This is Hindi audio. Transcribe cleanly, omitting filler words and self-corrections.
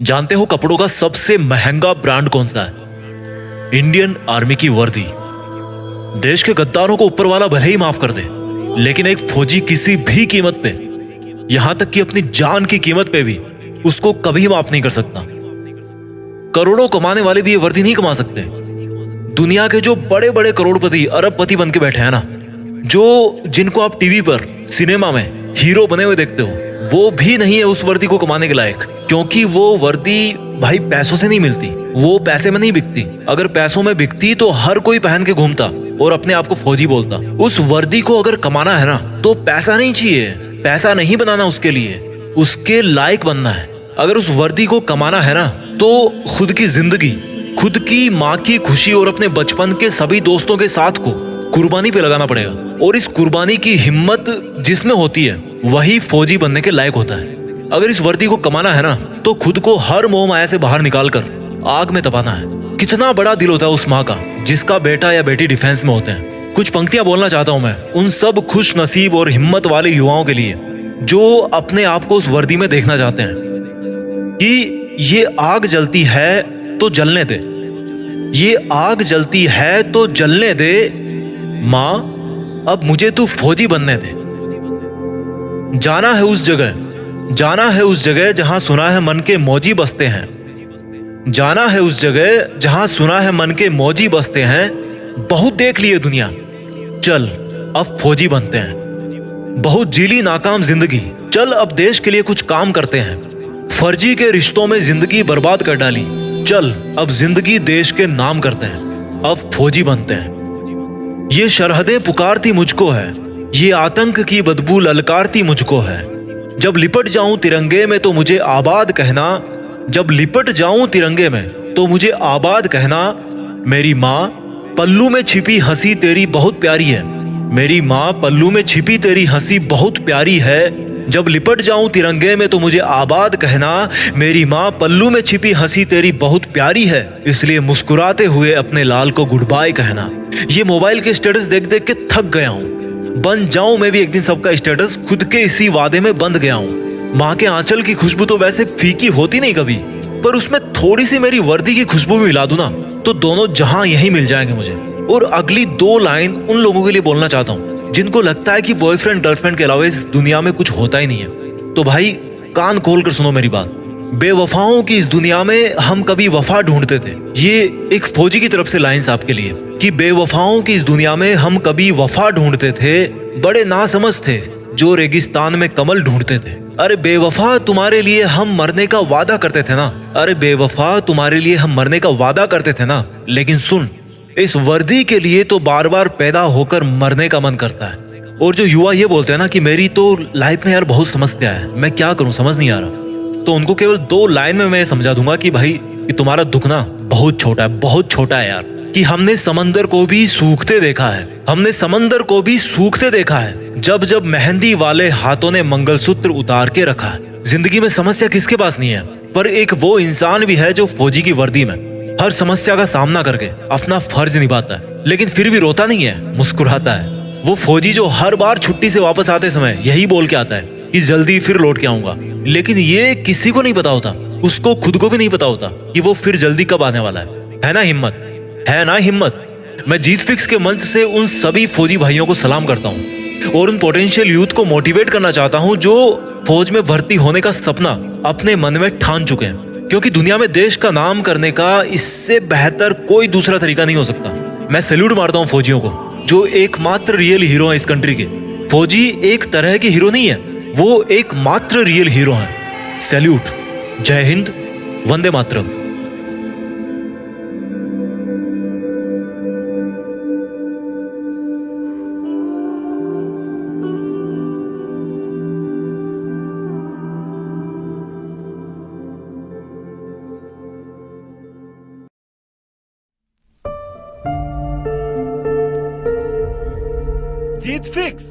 जानते हो कपड़ों का सबसे महंगा ब्रांड कौन सा है? इंडियन आर्मी की वर्दी। देश के गद्दारों को ऊपर वाला भले ही माफ कर दे, लेकिन एक फौजी किसी भी कीमत पे, यहां तक कि अपनी जान की कीमत पे भी उसको कभी माफ नहीं कर सकता। करोड़ों कमाने वाले भी ये वर्दी नहीं कमा सकते। दुनिया के जो बड़े बड़े करोड़पति अरबपति बन के बैठे हैं ना, जो जिनको आप टीवी पर सिनेमा में हीरो बने हुए देखते हो, वो भी नहीं है उस वर्दी को कमाने के लायक। क्योंकि वो वर्दी भाई पैसों से नहीं मिलती, वो पैसे में नहीं बिकती। अगर पैसों में बिकती तो हर कोई पहन के घूमता और अपने आप को फौजी बोलता। उस वर्दी को अगर कमाना है ना, तो पैसा नहीं चाहिए, पैसा नहीं बनाना उसके लिए, उसके लायक बनना है। अगर उस वर्दी को कमाना है ना, तो खुद की जिंदगी, खुद की माँ की खुशी और अपने बचपन के सभी दोस्तों के साथ को कुर्बानी पे लगाना पड़ेगा। और इस कुर्बानी की हिम्मत जिसमें होती है, वही फौजी बनने के लायक होता है। अगर इस वर्दी को कमाना है ना, तो खुद को हर मोह माया से बाहर निकालकर आग में तपाना है। कितना बड़ा दिल होता है उस माँ का जिसका बेटा या बेटी डिफेंस में होते हैं। कुछ पंक्तियां बोलना चाहता हूं मैं उन सब खुश नसीब और हिम्मत वाले युवाओं के लिए जो अपने आप को उस वर्दी में देखना चाहते हैं कि ये आग जलती है तो जलने दे, ये आग जलती है तो जलने दे, माँ अब मुझे तू फौजी बनने दे। जाना है उस जगह, जाना है उस जगह जहां सुना है मन के मौजी बसते हैं। जाना है उस जगह जहां सुना है मन के मौजी बसते हैं। बहुत देख लिए दुनिया, चल अब फौजी बनते हैं। बहुत जीली नाकाम जिंदगी, चल अब देश के लिए कुछ काम करते हैं। फर्जी के रिश्तों में जिंदगी बर्बाद कर डाली, चल अब जिंदगी देश के नाम करते हैं। अब फौजी बनते हैं। ये सरहदें पुकारती मुझको है, ये आतंक की बदबू ललकारती मुझको है। जब लिपट जाऊं तिरंगे में तो मुझे आबाद कहना, जब लिपट जाऊं तिरंगे में तो मुझे आबाद कहना। मेरी माँ पल्लू में छिपी हंसी तेरी बहुत प्यारी है, मेरी माँ पल्लू में छिपी तेरी हंसी बहुत प्यारी है। जब लिपट जाऊं तिरंगे में तो मुझे आबाद कहना, मेरी माँ पल्लू में छिपी हंसी तेरी बहुत प्यारी है। इसलिए मुस्कुराते हुए अपने लाल को गुड बाय कहना। ये मोबाइल के स्टेटस देख देख के थक गया हूँ, बन जाऊं मैं भी एक दिन सबका स्टेटस, खुद के इसी वादे में बंध गया हूँ। माँ के आंचल की खुशबू तो वैसे फीकी होती नहीं कभी, पर उसमें थोड़ी सी मेरी वर्दी की खुशबू भी मिला दूं ना, तो दोनों जहां यही मिल जाएंगे मुझे। और अगली दो लाइन उन लोगों के लिए बोलना चाहता हूँ जिनको लगता है कि बॉयफ्रेंड गर्लफ्रेंड के अलावा इस दुनिया में कुछ होता ही नहीं है। तो भाई कान खोल कर सुनो मेरी बात। बेवफाओं की इस दुनिया में हम कभी वफा ढूंढते थे। ये एक फौजी की तरफ से लाइंस आपके लिए कि बेवफाओं की इस दुनिया में हम कभी वफा ढूंढते थे। बड़े नासमझ थे जो रेगिस्तान में कमल ढूंढते थे। अरे बेवफा तुम्हारे लिए हम मरने का वादा करते थे ना, अरे बेवफा तुम्हारे लिए हम मरने का वादा करते थे ना। लेकिन सुन, इस वर्दी के लिए तो बार बार पैदा होकर मरने का मन करता है। और जो युवा ये बोलते हैं ना कि मेरी तो लाइफ में यार बहुत समस्या है, मैं क्या करूं समझ नहीं आ रहा, तो उनको केवल दो लाइन में मैं समझा दूंगा कि भाई कि तुम्हारा दुख ना बहुत छोटा है, बहुत छोटा है यार। कि हमने समंदर को भी सूखते देखा है, हमने समंदर को भी सूखते देखा है, जब जब मेहंदी वाले हाथों ने मंगलसूत्र उतार के रखा है। जिंदगी में समस्या किसके पास नहीं है, पर एक वो इंसान भी है जो फौजी की वर्दी में हर समस्या का सामना करके अपना फर्ज निभाता है, लेकिन फिर भी रोता नहीं है, मुस्कुराता है। वो फौजी जो हर बार छुट्टी से वापस आते समय यही बोल के आता है कि जल्दी फिर लौट के आऊंगा। लेकिन ये किसी को नहीं पता होता, उसको खुद को भी नहीं पता होता कि वो फिर जल्दी कब आने वाला है ना हिम्मत, है ना हिम्मत। मैं जीत फिक्स के मंच से उन सभी फौजी भाइयों को सलाम करता हूँ और उन पोटेंशियल यूथ को मोटिवेट करना चाहता हूँ जो फौज में भर्ती होने का सपना अपने मन में ठान चुके हैं। क्योंकि दुनिया में देश का नाम करने का इससे बेहतर कोई दूसरा तरीका नहीं हो सकता। मैं सैल्यूट मारता हूँ फौजियों को जो एकमात्र रियल हीरो है इस कंट्री के। फौजी एक तरह के हीरो नहीं है, वो एकमात्र रियल हीरो है। सैल्यूट, जय हिंद, वंदे मातरम। जीत फिक्स।